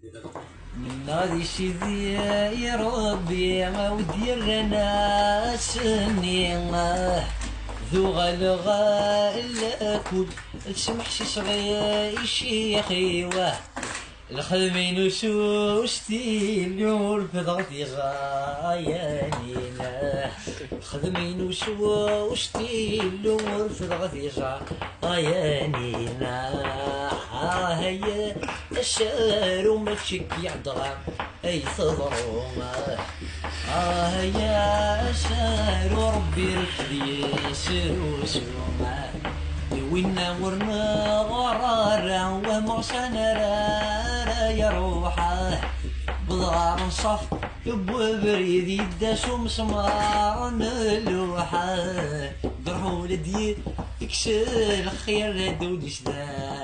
من غادي سيدي يا ربي ودي لنا سني ذو غلغا الكل تسمح شي صغير شيخي واه الخدمين وسوستي اليوم فضغتي غايانينا الخدمين وسوستي اليوم فضغتي غايانينا هيا الشعر وما تشكي عالدغام اي تضرما هيا الشعر وربي ركبي سوسوما وينا ورنا غرارا ومغسنا يا روحه بضغار نصف بوبريد يداس ومسمار نلوحه درحو لدي يكسر الخير دودي سدان